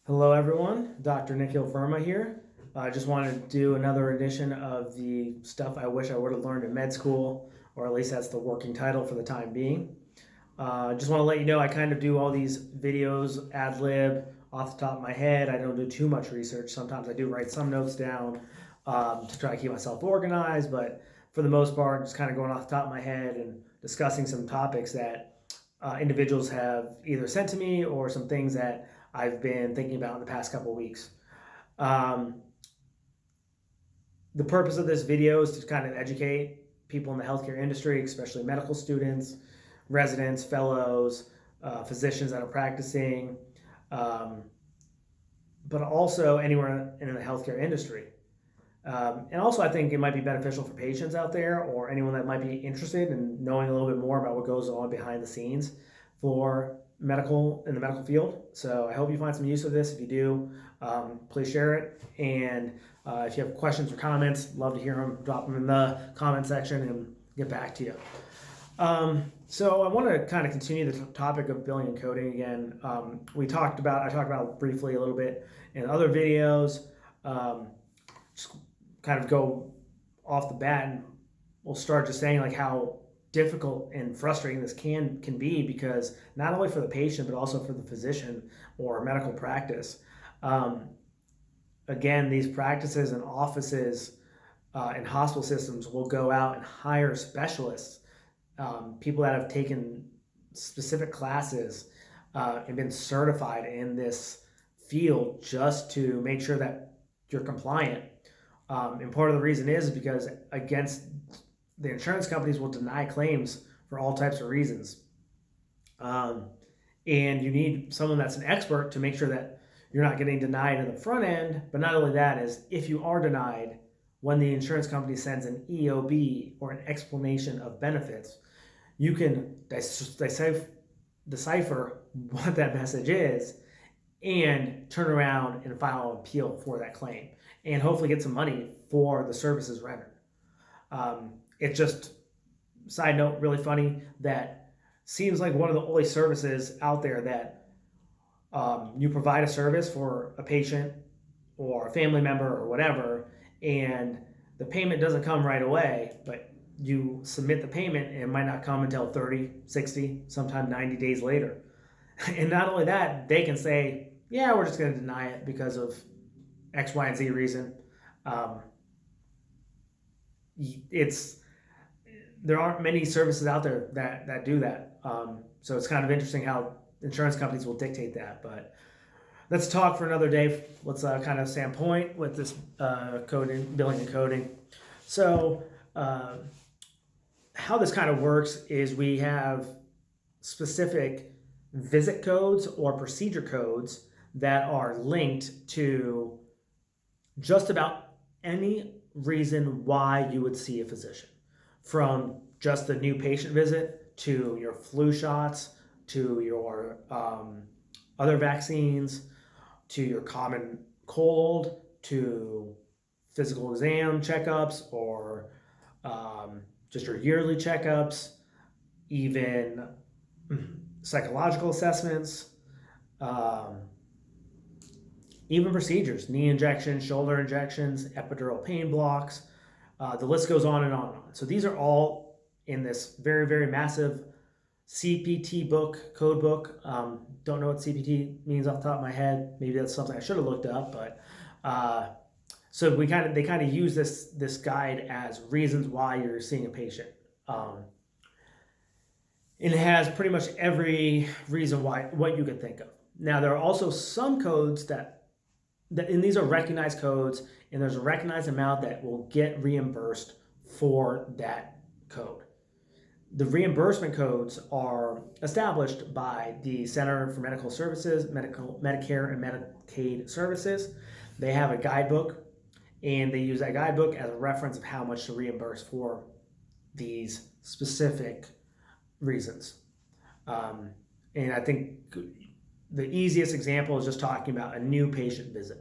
Hello, everyone. Dr. Nikhil Verma here. I just wanted to do another edition of the stuff I wish I would have learned in med school, or at least that's the working title for the time being. Just want to let you know I kind of do all these videos ad lib off the top of my head. I don't do too much research. Sometimes I do write some notes down to try to keep myself organized, but for the most part, just kind of going off the top of my head and discussing some topics that individuals have either sent to me or some things that I've been thinking about in the past couple of weeks. Um, the purpose of this video is to kind of educate people in the healthcare industry, especially medical students, residents, fellows, physicians that are practicing, um, but also anywhere in the healthcare industry. And also, I think it might be beneficial for patients out there or anyone that might be interested in knowing a little bit more about what goes on behind the scenes for medical in the medical field. So I hope you find some use of this. If you do, please share it. And if you have questions or comments, love to hear them. Drop them in the comment section and get back to you. So I want to kind of continue the topic of billing and coding again. I talked about it briefly a little bit in other videos. Just kind of go off the bat, and we'll start just saying like how difficult and frustrating this can be, because not only for the patient but also for the physician or medical practice. Again, these practices and offices and hospital systems will go out and hire specialists, people that have taken specific classes and been certified in this field just to make sure that you're compliant. And part of the reason is because against the insurance companies will deny claims for all types of reasons. And you need someone that's an expert to make sure that you're not getting denied in the front end. But not only that, is if you are denied, when the insurance company sends an EOB or an explanation of benefits, you can decipher what that message is and turn around and file an appeal for that claim and hopefully get some money for the services rendered. It's just, side note, really funny that seems like one of the only services out there that you provide a service for a patient or a family member or whatever, and the payment doesn't come right away, but you submit the payment and it might not come until 30, 60, sometime 90 days later. And not only that, they can say, yeah, we're just going to deny it because of X, Y, and Z reason. There aren't many services out there that do that. So it's kind of interesting how insurance companies will dictate that. But let's talk for another day. Let's kind of stand point with this billing and coding. So how this kind of works is we have specific visit codes or procedure codes that are linked to just about any reason why you would see a physician, from just the new patient visit to your flu shots to your other vaccines to your common cold to physical exam checkups or just your yearly checkups, even psychological assessments, even procedures, knee injections, shoulder injections, epidural pain blocks. The list goes on and on and on. So these are all in this very, very massive CPT book, code book. Don't know what CPT means off the top of my head. Maybe that's something I should have looked up, but so they kind of use this guide as reasons why you're seeing a patient. And it has pretty much every reason why, what you can think of. Now, there are also some codes and these are recognized codes, and there's a recognized amount that will get reimbursed for that code. The reimbursement codes are established by the Center for Medical Services, Medicare and Medicaid Services. They have a guidebook, and they use that guidebook as a reference of how much to reimburse for these specific reasons. And I think the easiest example is just talking about a new patient visit.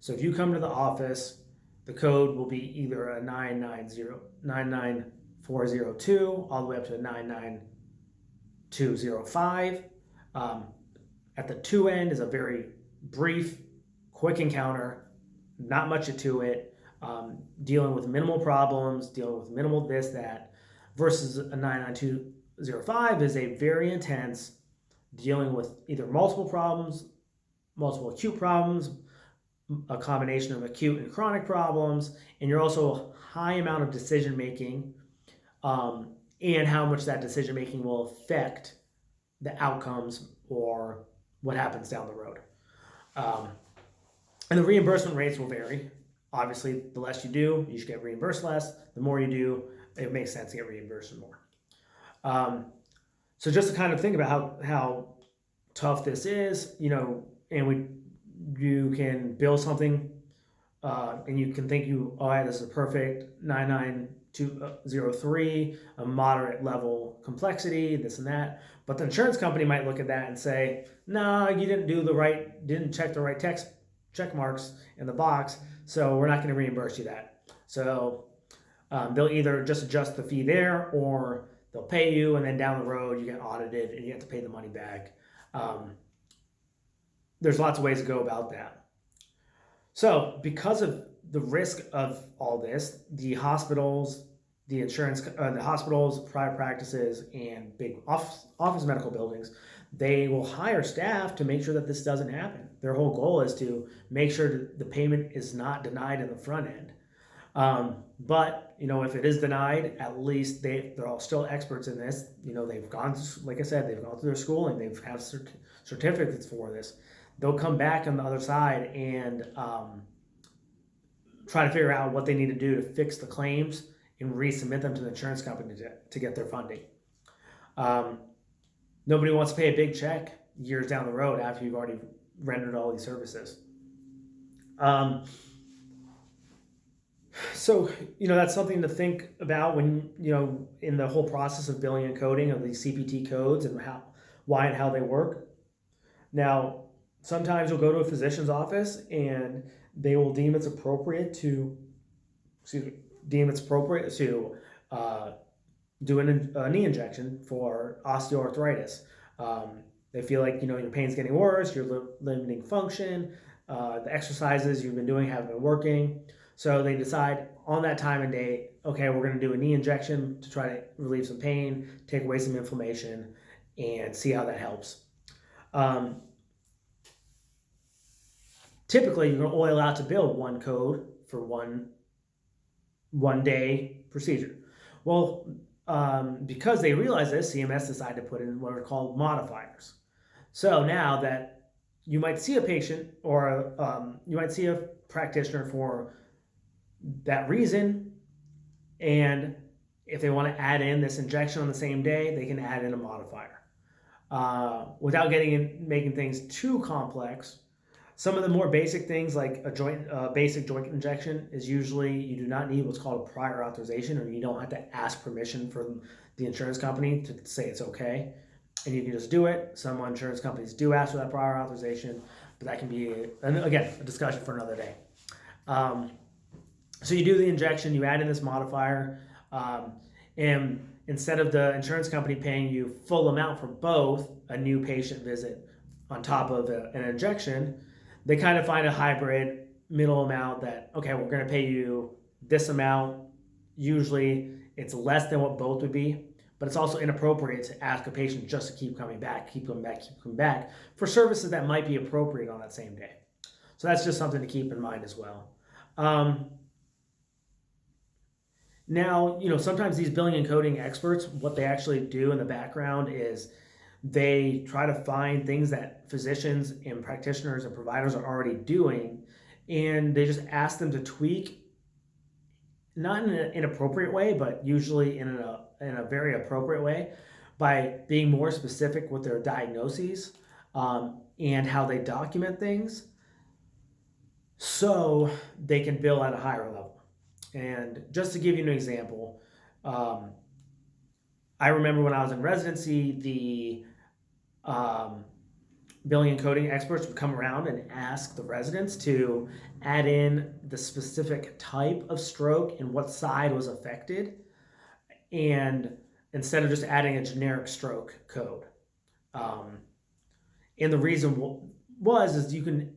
So if you come to the office, the code will be either a 99402 all the way up to a 99205. At the 2 end is a very brief, quick encounter, not much to it, dealing with minimal problems, dealing with minimal this, that, versus a 99205 is a very intense, dealing with either multiple problems, multiple acute problems, a combination of acute and chronic problems, and you're also a high amount of decision making, and how much that decision making will affect the outcomes or what happens down the road. And the reimbursement rates will vary. Obviously, the less you do, you should get reimbursed less. The more you do, it makes sense to get reimbursed more. So just to kind of think about how tough this is, and you can build something, and you can think this is a perfect 99203, a moderate level complexity, this and that. But the insurance company might look at that and say, no, you didn't check the right check marks in the box, so we're not going to reimburse you that. So they'll either just adjust the fee there, or they'll pay you, and then down the road you get audited and you have to pay the money back. There's lots of ways to go about that. So because of the risk of all this, the hospitals, the hospitals, private practices, and big office medical buildings, they will hire staff to make sure that this doesn't happen. Their whole goal is to make sure that the payment is not denied in the front end. But if it is denied, at least they're all still experts in this. They've gone, like I said, they've gone through their schooling, they've have certificates for this. They'll come back on the other side and try to figure out what they need to do to fix the claims and resubmit them to the insurance company to get their funding. Nobody wants to pay a big check years down the road after you've already rendered all these services. So, that's something to think about when, in the whole process of billing and coding of these CPT codes and why and how they work. Now, sometimes you'll go to a physician's office and they will deem it's appropriate to do a knee injection for osteoarthritis. They feel like, your pain's getting worse, you're limiting function, the exercises you've been doing haven't been working. So they decide on that time and date, okay, we're going to do a knee injection to try to relieve some pain, take away some inflammation, and see how that helps. Typically, you're only allowed to bill one code for one day procedure. Well, because they realized this, CMS decided to put in what are called modifiers. So now that you might see a patient or you might see a practitioner for that reason, and if they want to add in this injection on the same day, they can add in a modifier. Without making things too complex, some of the more basic things like a basic joint injection is usually you do not need what's called a prior authorization, or you don't have to ask permission from the insurance company to say it's okay, and you can just do it. Some insurance companies do ask for that prior authorization, but that can be, a discussion for another day. So you do the injection, you add in this modifier, and instead of the insurance company paying you full amount for both a new patient visit on top of an injection, they kind of find a hybrid middle amount that, okay, we're going to pay you this amount. Usually it's less than what both would be, but it's also inappropriate to ask a patient just to keep coming back for services that might be appropriate on that same day. So that's just something to keep in mind as well. Now, sometimes these billing and coding experts, what they actually do in the background is they try to find things that physicians and practitioners and providers are already doing, and they just ask them to tweak, not in an inappropriate way, but usually in a very appropriate way, by being more specific with their diagnoses and how they document things, so they can bill at a higher level. And just to give you an example, I remember when I was in residency, the billing and coding experts would come around and ask the residents to add in the specific type of stroke and what side was affected, and instead of just adding a generic stroke code. And the reason is you can,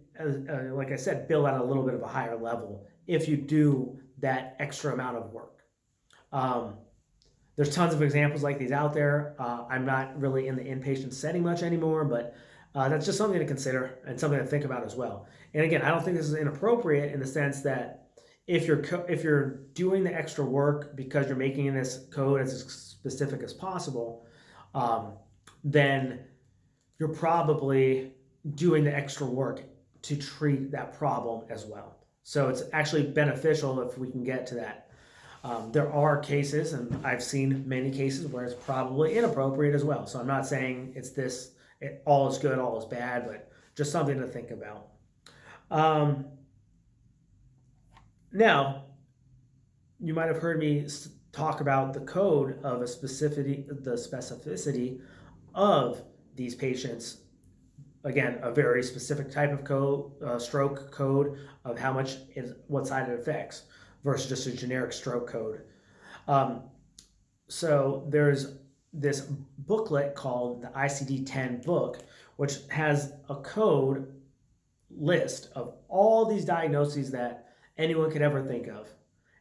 like I said, bill at a little bit of a higher level if you do that extra amount of work. There's tons of examples like these out there. I'm not really in the inpatient setting much anymore, but that's just something to consider and something to think about as well. And again, I don't think this is inappropriate in the sense that if you're doing the extra work because you're making this code as specific as possible, then you're probably doing the extra work to treat that problem as well. So it's actually beneficial if we can get to that. There are cases, and I've seen many cases where it's probably inappropriate as well. So I'm not saying all is good, all is bad, but just something to think about. Now, you might have heard me talk about the code of the specificity of these patients. Again, a very specific type of code, stroke code of how much what side it affects versus just a generic stroke code. So there's this booklet called the ICD-10 book, which has a code list of all these diagnoses that anyone could ever think of.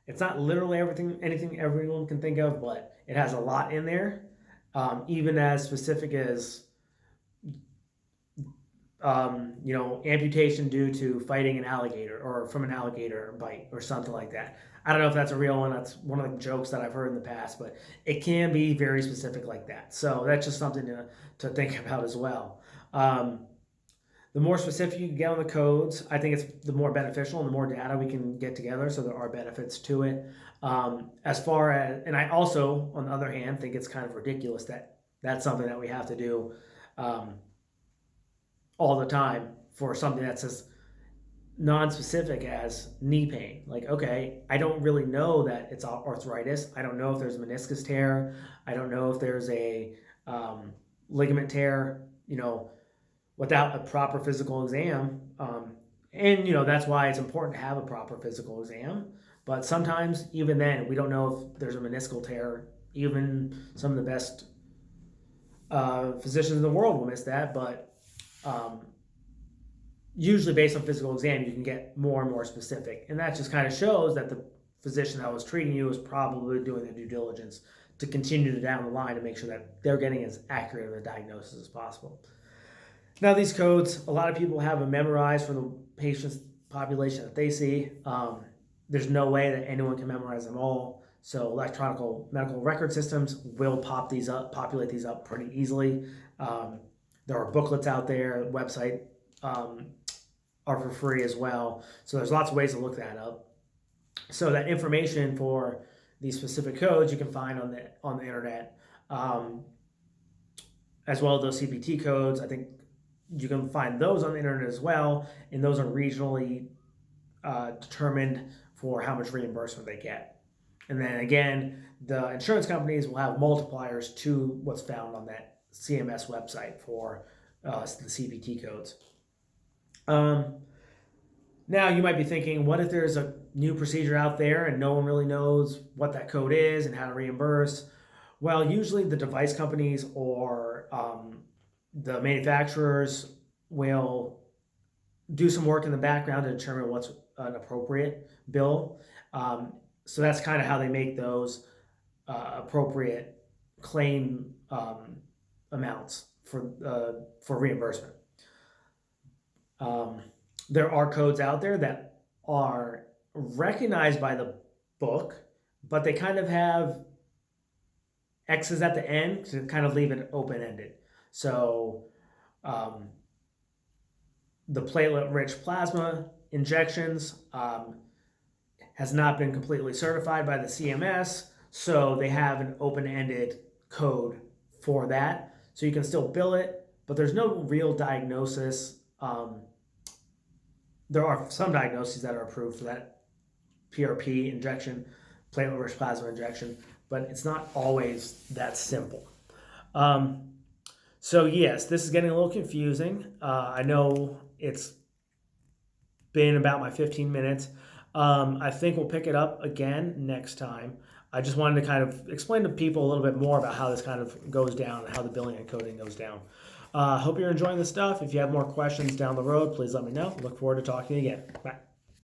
It's not literally anything everyone can think of, but it has a lot in there, even as specific as amputation due to fighting an alligator or from an alligator bite or something like that. I don't know if that's a real one. That's one of the jokes that I've heard in the past, but it can be very specific like that. So that's just something to think about as well. The more specific you can get on the codes, I think it's the more beneficial and the more data we can get together. So there are benefits to it. As far as, and I also, on the other hand, think it's kind of ridiculous that that's something that we have to do all the time for something that's as non-specific as knee pain. Like, okay, I don't really know that it's arthritis. I don't know if there's a meniscus tear. I don't know if there's a ligament tear, without a proper physical exam. And that's why it's important to have a proper physical exam. But sometimes, even then, we don't know if there's a meniscal tear. Even some of the best physicians in the world will miss that, but usually based on physical exam, you can get more and more specific. And that just kind of shows that the physician that was treating you is probably doing their due diligence to continue down the line to make sure that they're getting as accurate of a diagnosis as possible. Now, these codes, a lot of people have them memorized for the patient's population that they see. There's no way that anyone can memorize them all. So electronic medical record systems will populate these up pretty easily. There are booklets out there, website are for free as well. So there's lots of ways to look that up. So that information for these specific codes you can find on the internet, as well as those CPT codes. I think you can find those on the internet as well, and those are regionally determined for how much reimbursement they get. And then again, the insurance companies will have multipliers to what's found on that CMS website for the CPT codes. Now you might be thinking, what if there's a new procedure out there and no one really knows what that code is and how to reimburse? Well, usually the device companies or the manufacturers will do some work in the background to determine what's an appropriate bill. So that's kind of how they make those appropriate claim amounts for reimbursement. There are codes out there that are recognized by the book, but they kind of have X's at the end to kind of leave it open-ended. So the platelet-rich plasma injections has not been completely certified by the CMS, so they have an open-ended code for that. So you can still bill it, but there's no real diagnosis. There are some diagnoses that are approved for that PRP injection, platelet-rich plasma injection, but it's not always that simple. So yes, this is getting a little confusing. I know it's been about my 15 minutes. I think we'll pick it up again next time. I just wanted to kind of explain to people a little bit more about how this kind of goes down and how the billing and coding goes down. Hope you're enjoying the stuff. If you have more questions down the road, please let me know. Look forward to talking again. Bye.